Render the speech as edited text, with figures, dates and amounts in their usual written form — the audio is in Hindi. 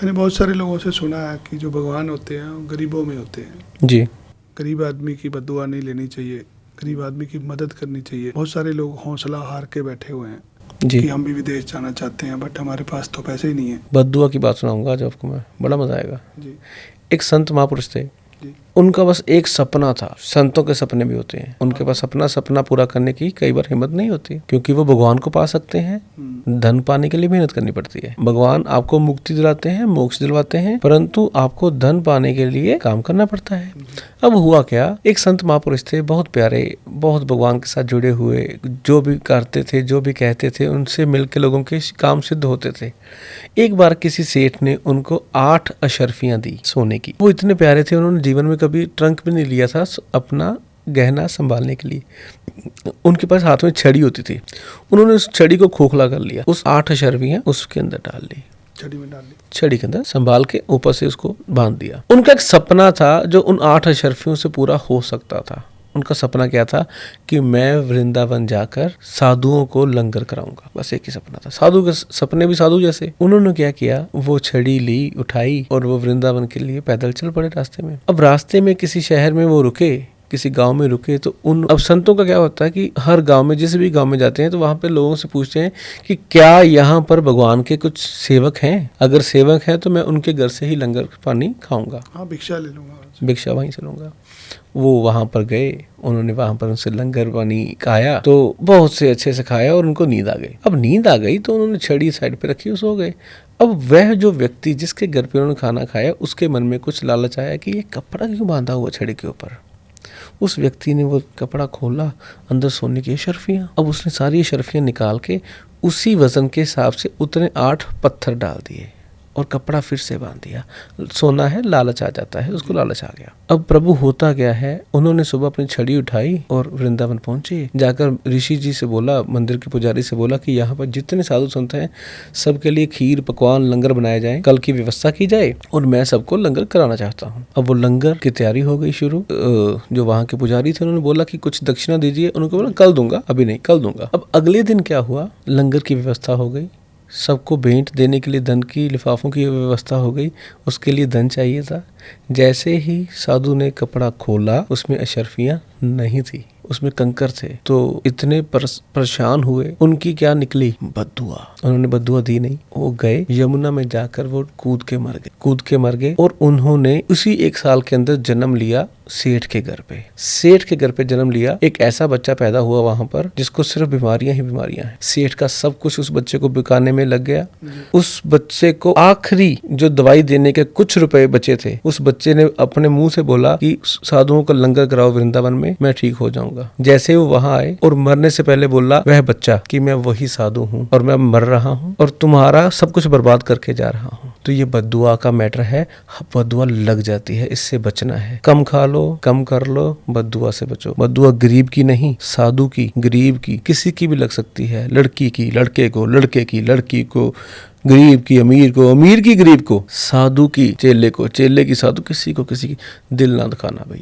मैंने बहुत सारे लोगों से सुना है कि जो भगवान होते हैं वो गरीबों में होते हैं। जी। गरीब आदमी की बद्दुआ नहीं लेनी चाहिए, गरीब आदमी की मदद करनी चाहिए। बहुत सारे लोग हौसला हार के बैठे हुए हैं जी। कि हम भी विदेश जाना चाहते हैं, बट हमारे पास तो पैसे ही नहीं है। बद्दुआ की बात सुनाऊंगा आज आपको मैं, बड़ा मजा आएगा। जी एक संत महापुरुष थे, जी उनका बस एक सपना था। संतों के सपने भी होते हैं, उनके पास अपना सपना पूरा करने की कई बार हिम्मत नहीं होती, क्योंकि वो भगवान को पा सकते हैं। धन पाने के लिए मेहनत करनी पड़ती है। भगवान आपको मुक्ति दिलाते हैं, मोक्ष दिलवाते हैं, परंतु आपको धन पाने के लिए काम करना पड़ता है। अब हुआ क्या, एक संत महापुरुष थे, बहुत प्यारे, बहुत भगवान के साथ जुड़े हुए, जो भी करते थे, जो भी कहते थे, उनसे मिलकर लोगों के काम सिद्ध होते थे। एक बार किसी सेठ ने उनको 8 अशर्फियां दी सोने की। वो इतने प्यारे थे, उन्होंने जीवन में कभी ट्रंक भी नहीं लिया था अपना गहना संभालने के लिए। उनके पास हाथ में छड़ी होती थी, उन्होंने उस छड़ी को खोखला कर लिया, उस 8 अशर्फियां उसके अंदर डाल ली, छड़ी में डाल दी, छड़ी के अंदर संभाल के ऊपर से उसको बांध दिया। उनका एक सपना था जो उन 8 अशर्फियों से पूरा हो सकता था। उनका सपना क्या था कि मैं वृंदावन जाकर साधुओं को लंगर कराऊंगा। बस एक ही सपना था। साधु के सपने भी साधु जैसे। उन्होंने क्या किया, वो छड़ी ली, उठाई और वो वृंदावन के लिए पैदल चल पड़े रास्ते में। अब रास्ते में किसी शहर में वो रुके, किसी गांव में रुके, तो अब संतों का क्या होता है कि हर गांव में, जिस भी गांव में जाते हैं तो वहां पे लोगों से पूछते हैं कि क्या यहाँ पर भगवान के कुछ सेवक हैं? अगर सेवक हैं तो मैं उनके घर से ही लंगर पानी खाऊंगा। हाँ, भिक्षा ले लूंगा, भिक्षा वहीं से लूंगा। वो वहां पर गए, उन्होंने वहां पर उनसे लंगर पानी खाया, तो बहुत से अच्छे से खाया और उनको नींद आ गई। अब नींद आ गई तो उन्होंने छड़ी साइड पे रखी, सो गए। अब वह जो व्यक्ति जिसके घर पे उन्होंने खाना खाया, उसके मन में कुछ लालच आया कि ये कपड़ा क्यों बांधा हुआ छड़ी के ऊपर। उस व्यक्ति ने वो कपड़ा खोला, अंदर सोने की अशर्फियां। अब उसने सारी अशर्फियां निकाल के उसी वजन के हिसाब से उतने 8 पत्थर डाल दिए और कपड़ा फिर से बांध दिया। सोना है, लालच आ जाता है, उसको लालच आ गया। अब प्रभु होता क्या है, उन्होंने सुबह अपनी छड़ी उठाई और वृंदावन पहुंचे। जाकर ऋषि जी से बोला, मंदिर के पुजारी से बोला कि यहाँ पर जितने साधु संत हैं सबके लिए खीर पकवान लंगर बनाए जाए, कल की व्यवस्था की जाए और मैं सबको लंगर कराना चाहता हूँ। अब वो लंगर की तैयारी हो गई शुरू। जो वहाँ के पुजारी थे उन्होंने बोला कि कुछ दक्षिणा दीजिए। उनको बोला कल दूंगा, अभी नहीं, कल दूंगा। अब अगले दिन क्या हुआ, लंगर की व्यवस्था हो गई, सबको भेंट देने के लिए धन की लिफाफों की व्यवस्था हो गई। उसके लिए धन चाहिए था। जैसे ही साधु ने कपड़ा खोला, उसमें अशर्फियां नहीं थी, उसमें कंकर थे। तो इतने परेशान हुए, उनकी क्या निकली, बद्दुआ। उन्होंने बद्दुआ दी नहीं, वो गए यमुना में जाकर वो कूद के मर गए। और उन्होंने उसी 1 साल के अंदर जन्म लिया सेठ के घर पे। सेठ के घर पे जन्म लिया, एक ऐसा बच्चा पैदा हुआ वहां पर जिसको सिर्फ बीमारियां ही बीमारियां हैं। सेठ का सब कुछ उस बच्चे को बिकाने में लग गया। उस बच्चे को आखिरी जो दवाई देने के कुछ रुपए बचे थे, उस बच्चे ने अपने मुंह से बोला कि साधुओं का लंगर कराओ वृंदावन में, मैं ठीक हो जाऊंगा। जैसे वो वहां आए और मरने से पहले बोला वह बच्चा कि मैं वही साधु हूँ और मैं मर रहा हूँ और तुम्हारा सब कुछ बर्बाद करके जा रहा हूँ। तो ये बद्दुआ का मैटर है, बद्दुआ लग जाती है, इससे बचना है। कम खा लो, कम कर लो, बद्दुआ से बचो। बद्दुआ गरीब की नहीं, साधु की, गरीब की, किसी की भी लग सकती है। लड़की की लड़के को, लड़के की लड़की को, गरीब की अमीर को, अमीर की गरीब को, साधु की चेले को, चेले की साधु, किसी को किसी की दिल ना दुखाना भैया।